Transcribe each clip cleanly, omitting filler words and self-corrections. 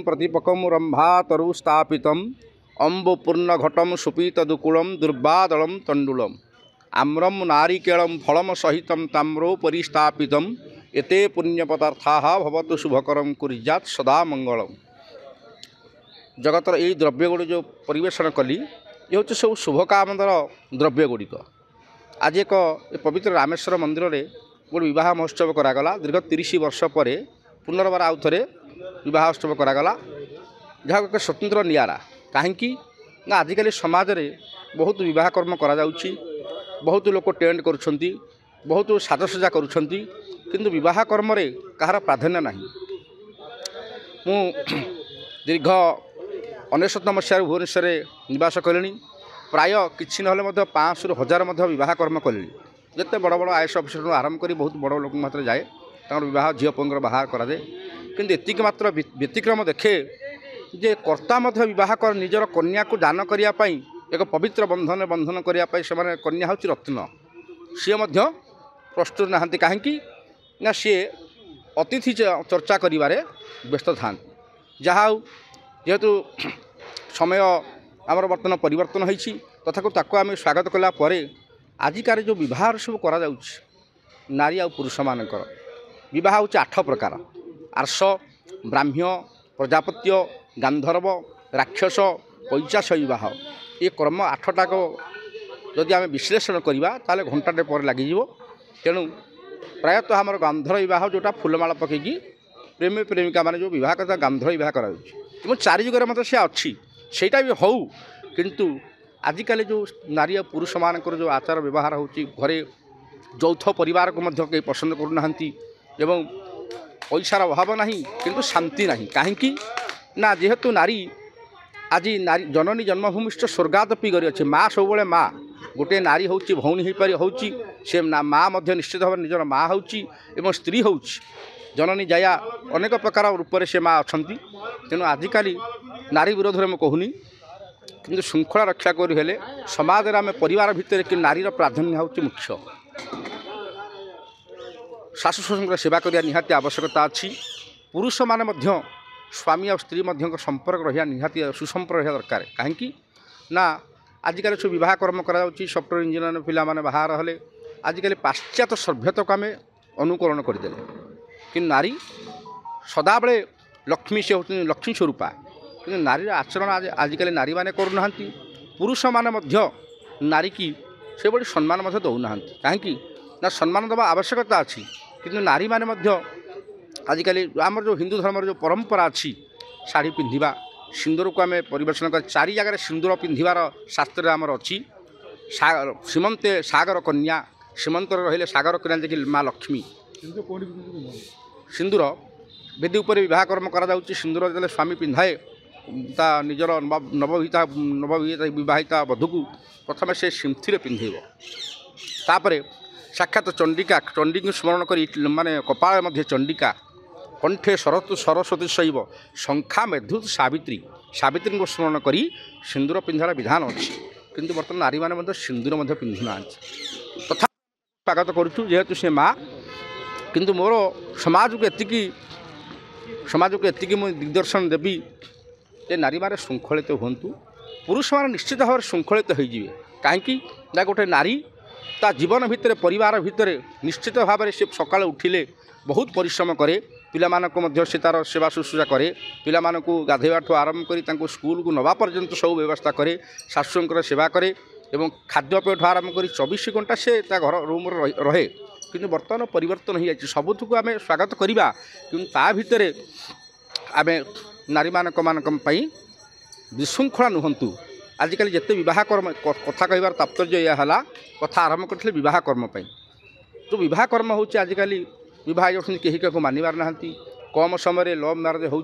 प्रतिपकं रंभातरु स्थापितम् अम्बपूर्णघटं सुपीतदुकूलं दुर्वादलं तण्डुलम् आम्रं नारिकेलं फलं सहितं ताम्रोपरि स्थापितम् एते पुण्यपदार्थाः भवतु शुभकरं कुर्यात् सदा मंगलम। जगतर यही द्रव्य गुड़ी जो परिवेशन कली ये हूँ सब शुभकामनार द्रव्य गुड़िक। आज एक पवित्र रामेश्वर मंदिर में गोटे विवाह महोत्सव करागला। दीर्घ 30 वर्ष पर पुनर्बार आउ थे विवाह उत्सव करागला, जहाँ एक स्वतंत्र नियारा। कहीं ना आजिकल समाज में बहुत विवाह कर्म करा जाउछि, बहुत लोग टेंट करुछंती, बहुत साजसजा करुछंती, किंतु विवाह कर्म रे कहार प्राधान्य नहीं। मु दीर्घ 19 मसीह भुवनेश्वर निवास कलिनी। प्राय किछि नहले 500 ରୁ 1000 विवाह कर्म कलिनी। जिते बड़ बड़ आईएएस अफिसर आरंभ कर बहुत बड़ लोक मात्र जाए विवाह झील पुंगर बाहर कराए, किंतु एतिक मात्र व्यतिक्रम देखे जे कर्ता विवाह कर निजर कन्या को दान करने एक पवित्र बंधन करने से कन्या हूँ रत्न। सी प्रस्तुत नहांती कहीं ना सी अतिथि चर्चा करिबारे व्यस्त था। जहाँ जेहेतु समय आमर बर्तमान परिवर्तन होती तथा आम स्वागत कला आजिकार जो विवाह सब करा नारी आ पुरुष मानकर विवाह हूँ 8 प्रकार। आर्ष, ब्राह्म्य, प्रजापत्य, गांधर्व, राक्षस, पैचाश विवाह। ये कर्म 8टा को जदि आम विश्लेषण करवा ताले घंटाटे पर लगे। तेणु प्रायतः आमर गांधर्व विवाह जोटा फुलमाला पकईकी प्रेमी प्रेमिका माने जो विवाह करता गांधर्व विवाह करा। चारि जुगर मत से अच्छी सेटा भी हौ, किंतु आजिकल जो नारी और पुरुष मानकर जो आचार व्यवहार होची घरे यौथ परिवार को मध्य कई पसंद करूना एवं पैसार अभाव नहीं, किंतु शांति नहीं। कहीं ना जेहेतु नारी आज नारी जननी जन्मभूमिष्ठ स्वर्गादपि गरी अच्छे। माँ सब माँ गोटे नारी हूँ भौणी हो से माँ निश्चित भाव निजर माँ हो स्त्री हो जननी जाया अनेक प्रकार रूप से माँ अच्छा। तेणु आजिकल नारी विरोध में कहूनी, किंतु श्रृंखला रक्षा करें समाज आम परिवार भितर कि नारीर प्राधान्य हूँ मुख्य। शाशु शशुर सेवा करने निहाती आवश्यकता अच्छी। पुरुष माने मध्य स्वामी और स्त्री मध्य संपर्क रहा निहाती सुसंपर्क रहा दरकार। कहीं ना आजिकल सब विवाह कर्म करा सफ्टवेयर इंजीनियर पिला माने बाहर हेले आजिकल पाश्चात्य सभ्यता को आम अनुकरण करदे, कि नारी सदाबले लक्ष्मी से होती लक्ष्मी स्वरूपा, कि नारी आचरण आजिकल नारी माने करूना। पुरुष माने मध्य नारी की से बड़ी सम्मान दौना। कहीं ना सम्मान देवा आवश्यकता अच्छी, किंतु नारी माने मध्य आजिकल आमर जो हिंदू धर्म जो परंपरा अच्छी शाढ़ी पिंधिबा सिंदूर को आम परिवेशन कर 4 जगह सिंदूर पिंधिबार शास्त्र आमर अच्छी। सीमंते सागर कन्या सीमंत रहिले सागर कन्या देखिए माँ लक्ष्मी सिंदूर वेदी उपर विवाह कर्म करा। सिंदूर जो स्वामी पिंधाए ता निजर नवविहिता विवाहिता वधू को प्रथम से सिंथी पिंधेब, तापर साक्षात चंडिका चंडी को स्मरण कर माने कपाल मध्य चंडिका कंठे सरस्वती शैव शंखा मेधु सावित्री सावित्री को स्मरण कर सिंदूर पिंधार विधान अच्छी। किंतु बर्तमान नारी मैंने सिंदूर पिंधुना तथा स्वागत करुँ जेहेतु से माँ। किंतु मोर समाज को एतिकी मुझे दिग्दर्शन देवी जे नारी माने श्रृंखलित हूँ, पुरुष माने निश्चित भाव श्रृंखलित होइजिवे। कहीं ना गोटे नारी ता जीवन भितर परिवार भितर निश्चित भाव से सकाल उठिले बहुत परिश्रम करे, पिला से तार सेवा शुश्रूषा करे, पिला गाधेवाठू आरंभ कर स्कूल को नवा पर्यंत सब व्यवस्था करे, शाशुर सेवा करे एवं खाद्यपेय आरंभ कर 24 घंटा से घर रूम रहे। किंतु बर्तमान परिवर्तन हो जाए सबुक आम स्वागत करवा, किंतु ता भितर आम नारी मानक विशृंखला नुहतु। आजिकल जिते विवाह कर्म कथा कहबार तात्पर्य यह है कथा आरंभ करते विवाह कर्म जो विवाह कर्म हो आजिकल विवाह कहीं क्या मानवर ना। कम समय लव मैरेज हो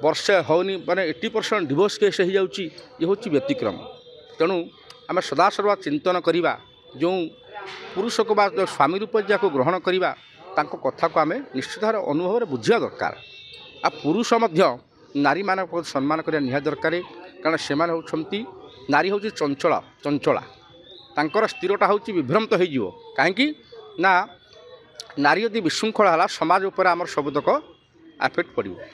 वर्षे होनी माने 80% डिवोर्स केस हो जाऊँगी। ये हूँ व्यतिक्रम। तेणु आम सदासर्वा चिंतन करवा जो पुरुष को बा जो स्वामी रूप जहाँ ग्रहण करवा कथा को आम निश्चित भाव अनुभव बुझा दरकार। आ पुरुष नारी मान सम्मान करने निहाती दरकार, कारण से होती नारी हूँ चंचला चंचला तांकर स्थिरता हूँ विभ्रमत हो। कहीं ना नारी यदि विशृंखला है समाज उपर आमर सबुतक आफेक्ट पड़ो।